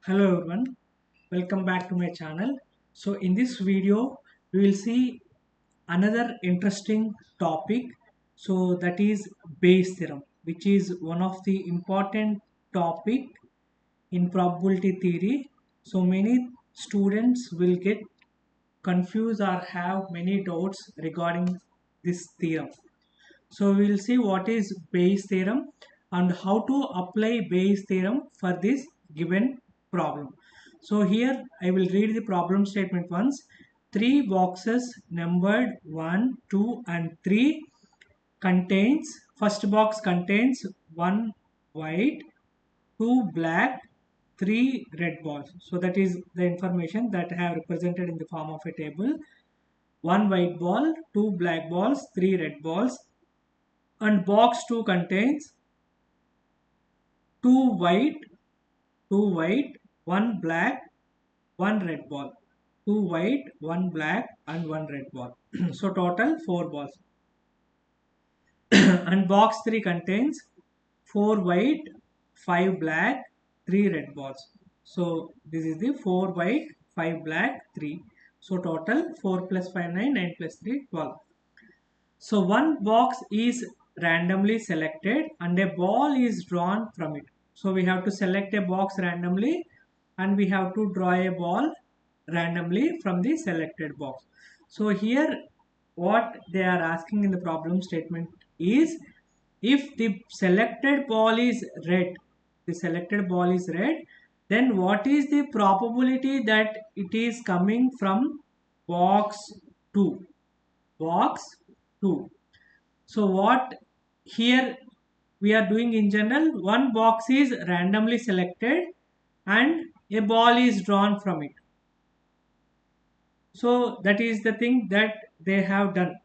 Hello everyone, welcome back to my channel. So in this video we will see another interesting topic. So that is Bayes theorem, which is one of the important topic in probability theory. So many students will get confused or have many doubts regarding this theorem. So we will see what is Bayes theorem and how to apply Bayes theorem for this given problem. So here I will read the problem statement once. Three boxes numbered 1, 2 and 3 contains, first box contains 1 white, 2 black, 3 red balls. So that is the information that I have represented in the form of a table. 1 white ball, 2 black balls, 3 red balls, and box 2 contains 2 white, 1 black, 1 red ball. 2 white, 1 black and 1 red ball. So total 4 balls. And box 3 contains 4 white, 5 black, 3 red balls. So this is the 4 white, 5 black, 3. So total 4 plus 5 9, 9 plus 3 12. So one box is randomly selected and a ball is drawn from it. So we have to select a box randomly and we have to draw a ball randomly from the selected box. So here what they are asking in the problem statement is, if the selected ball is red, then what is the probability that it is coming from box 2? Box 2. So what here we are doing in general, one box is randomly selected and a ball is drawn from it. So that is the thing that they have done.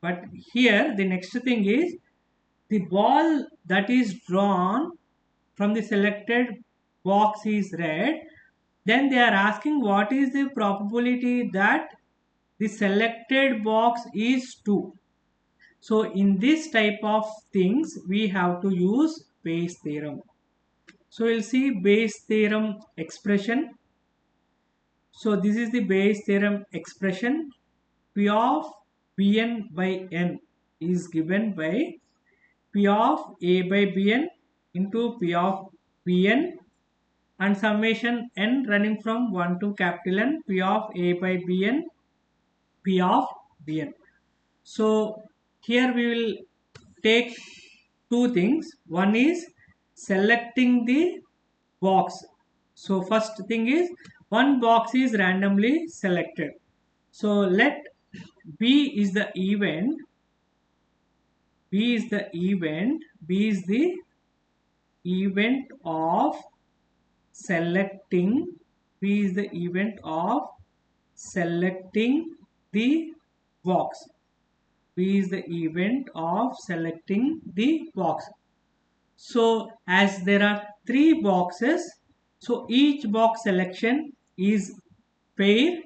But here the next thing is, the ball that is drawn from the selected box is red. Then they are asking what is the probability that the selected box is 2. So in this type of things we have to use Bayes theorem. So we'll see Bayes theorem expression. So this is the Bayes theorem expression. P of Bn by n is given by P of A by Bn into P of Bn and summation n running from 1 to capital N, P of A by Bn, P of Bn. So here we will take two things. One is selecting the box. So first thing is, one box is randomly selected. So let B is the event. B is the event of selecting. B is the event of selecting the box. B is the event of selecting the box. So as there are 3 boxes, so each box selection is pair.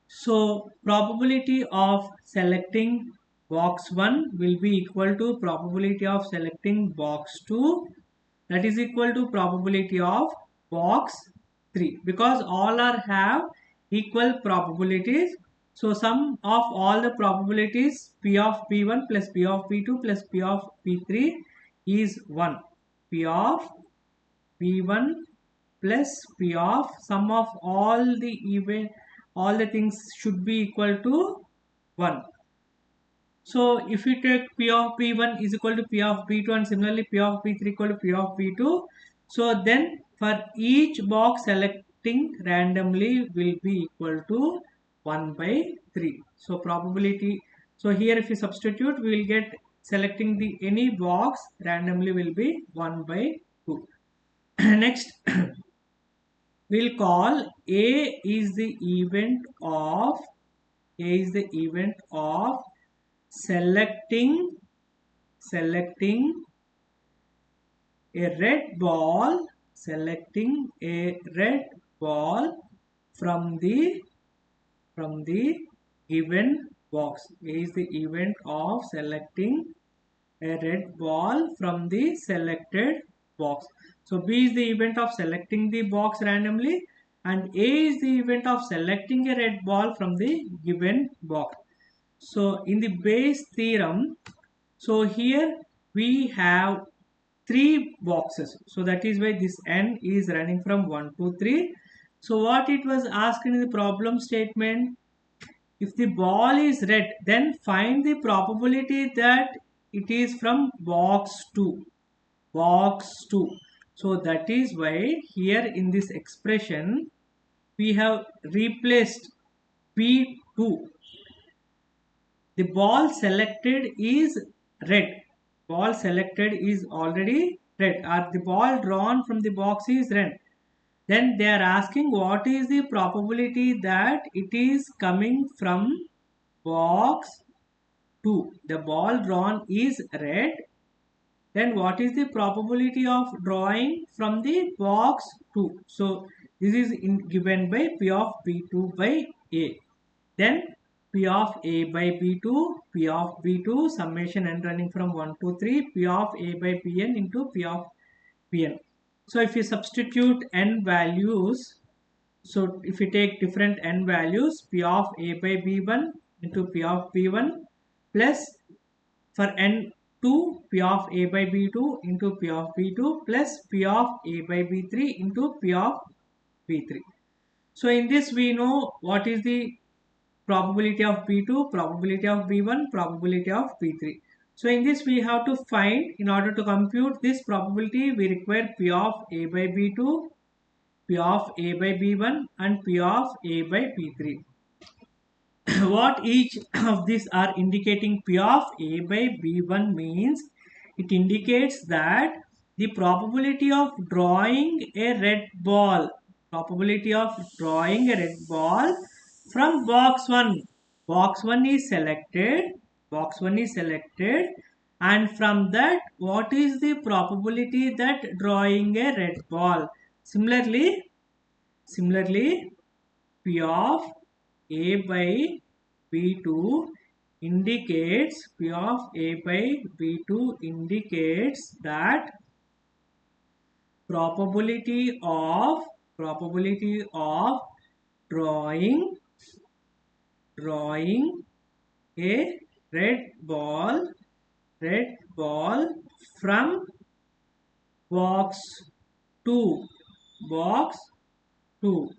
So probability of selecting box 1 will be equal to probability of selecting box 2, that is equal to probability of box 3, because all are have equal probabilities. So sum of all the probabilities P of P1 plus P of P2 plus P of P3 is 1. P of P1 plus P of sum of all the things should be equal to 1. So if you take P of P1 is equal to P of P2 and similarly P of P3 equal to P of P2. So then for each box selecting randomly will be equal to 1 by 3. So probability, so here if you substitute we will get selecting the any box randomly will be 1 by 2. Next we'll call A is the event of selecting a red ball from the given box. A is the event of selecting a red ball from the selected box. So B is the event of selecting the box randomly, and A is the event of selecting a red ball from the given box. So in the Bayes theorem, so here we have three boxes. So that is why this n is running from 1 to 3. So what it was asked in the problem statement, if the ball is red, then find the probability that it is from box 2. Box 2. So that is why here in this expression we have replaced B2. The ball selected is red. Ball selected is already red, or the ball drawn from the box is red. Then they are asking what is the probability that it is coming from box 2. The ball drawn is red. Then what is the probability of drawing from the box 2? So this is given by P of B2 by A. Then P of A by B2, P of B2, summation n running from 1 to 3, P of A by Bn into P of Bn. So if you substitute n values, so if you take different n values, P of A by B1 into P of B1 plus for n2 P of A by B2 into P of B2 plus P of A by B3 into P of B3. So in this we know what is the probability of B2, probability of B1, probability of B3. So in this we have to find, in order to compute this probability, we require P of A by B2, P of A by B1 and P of A by B3. What each of these are indicating P of A by B1 means, it indicates that the probability of drawing a red ball, probability of drawing a red ball from box 1. Box 1 is selected, box 1 is selected, and from that what is the probability that drawing a red ball. Similarly P of A by B2 indicates, P of A by B2 indicates that probability of drawing a red ball from box 2,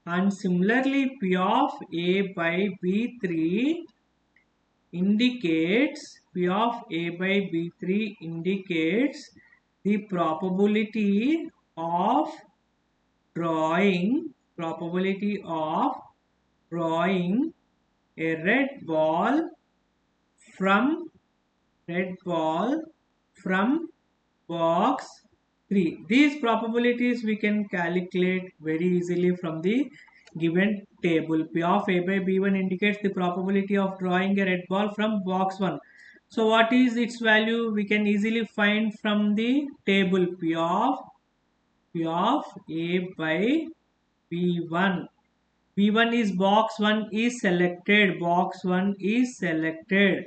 and similarly P of A by B3 indicates, P of A by B3 indicates the probability of drawing a red ball from box 3. These probabilities we can calculate very easily from the given table. P of A by B1 indicates the probability of drawing a red ball from box 1. So what is its value? We can easily find from the table. P of A by B1. B1 is box 1 is selected. Box 1 is selected.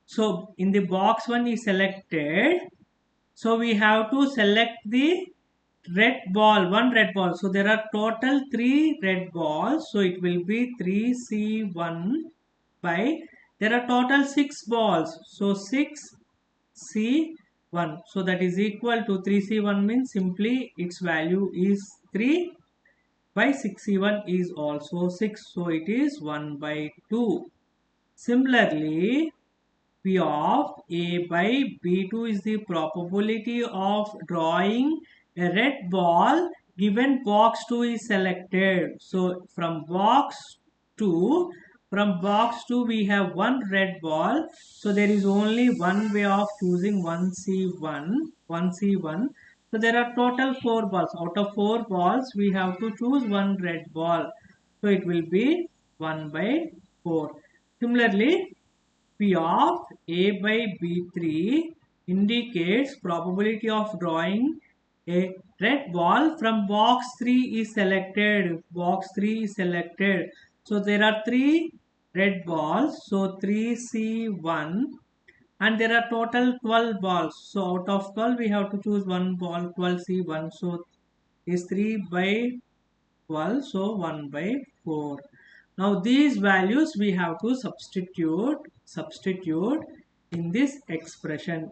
So in the box 1 is selected. So we have to select the red ball, one red ball. So there are total 3 red balls. So it will be 3C1 by, there are total 6 balls. So 6C1. So that is equal to 3C1 means simply its value is 3 by 6C1 is also 6. So it is 1 by 2. Similarly, P of A by B2 is the probability of drawing a red ball given box 2 is selected. So from box 2 we have one red ball. So there is only one way of choosing 1C1. So there are total 4 balls. Out of 4 balls we have to choose one red ball. So it will be 1 by 4. Similarly, P of A by B3 indicates probability of drawing a red ball from box 3 is selected. Box 3 is selected. So there are 3 red balls. So 3C1 and there are total 12 balls. So out of 12 we have to choose one ball, 12C1. So is 3 by 12, so 1 by 4. Now these values we have to substitute in this expression.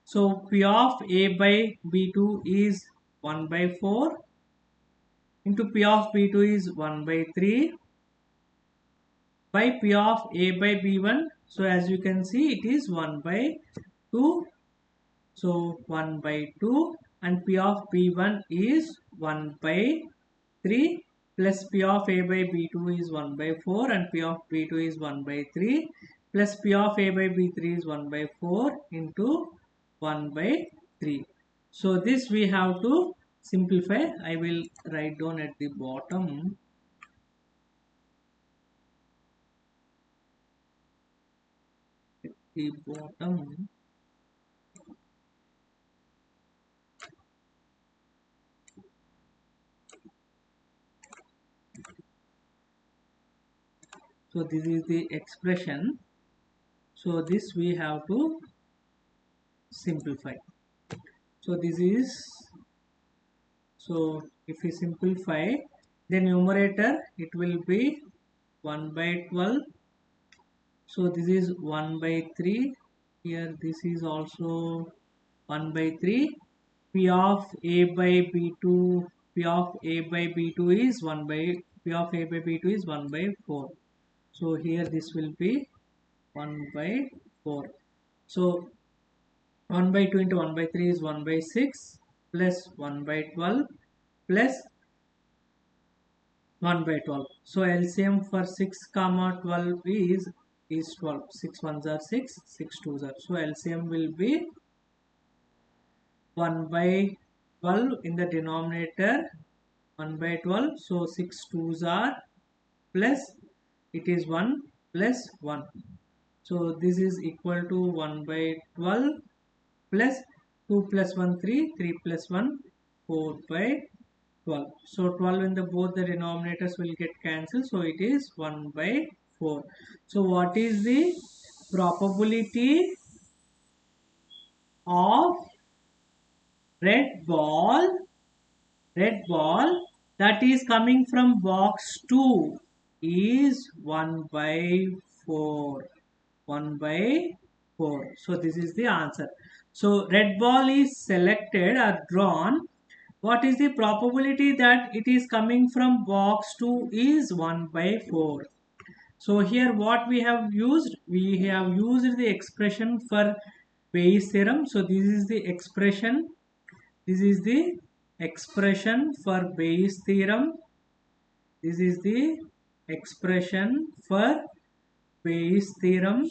So P of A by B2 is 1 by 4 into P of B2 is 1 by 3 by P of A by B1. So as you can see, it is 1 by 2. So 1 by 2, and P of B1 is 1 by 3 plus P of A by B2 is 1 by 4, and P of B2 is 1 by 3 plus P of A by B3 is 1 by 4 into 1 by 3. So this we have to simplify. I will write down at the bottom. So this is the expression. So this we have to simplify. So this is, so if we simplify, the numerator it will be 1 by 12. So this is 1 by 3. Here this is also 1 by 3. P of A by B2, P of A by B2 is 1 by, P of A by B2 is 1 by 4. So here this will be 1 by 4. So 1 by 2 into 1 by 3 is 1 by 6 plus 1 by 12 plus 1 by 12. So LCM for 6 comma 12 is 12. 6 ones are 6, 6 twos are. So LCM will be 1 by 12 in the denominator, 1 by 12. So 6 twos are plus, it is 1 plus 1. So this is equal to 1 by 12 plus 2 plus 1 3, 3 plus 1 4 by 12. So 12 in the both the denominators will get cancelled. So it is 1 by 4. So what is the probability of red ball that is coming from box 2 is 1 by 4. 1 by 4. So this is the answer. So red ball is selected or drawn. What is the probability that it is coming from box 2 is 1 by 4. So here what we have used? We have used the expression for Bayes theorem. So this is the expression. This is the expression for Bayes theorem. This is the expression for Bayes theorem.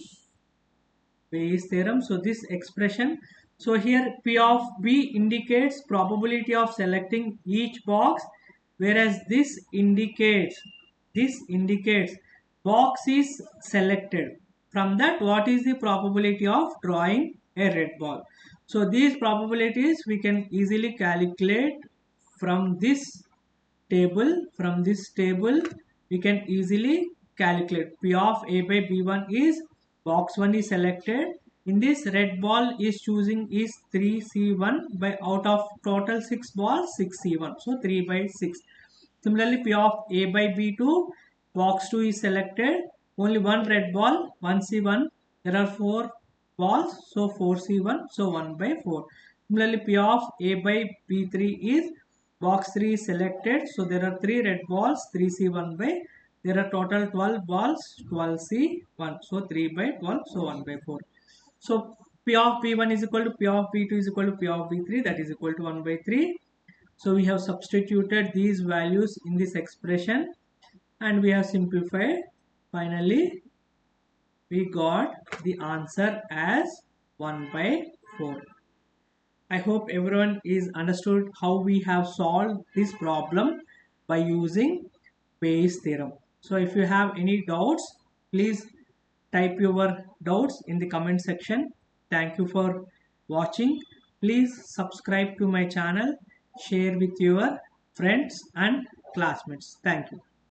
Bayes theorem. So this expression. So here P of B indicates probability of selecting each box, whereas this indicates box is selected. From that, what is the probability of drawing a red ball? So these probabilities we can easily calculate from this table. From this table, we can easily calculate. P of A by B1 is box 1 is selected. In this, red ball is choosing is 3C1 by out of total 6 balls 6C1. So 3 by 6. Similarly, P of A by B2, box 2 is selected. Only one red ball, 1C1. There are 4 balls, so 4C1, so 1 by 4. Similarly, P of A by B3 is box 3 is selected. So there are 3 red balls, 3C1 by. There are total 12 balls, 12C1. So 3 by 12, so 1 by 4. So P of B1 is equal to P of B2 is equal to P of B3, that is equal to 1 by 3. So we have substituted these values in this expression and we have simplified. Finally, we got the answer as 1 by 4. I hope everyone is understood how we have solved this problem by using Bayes theorem. So if you have any doubts, please type your doubts in the comment section. Thank you for watching. Please subscribe to my channel, share with your friends and classmates. Thank you.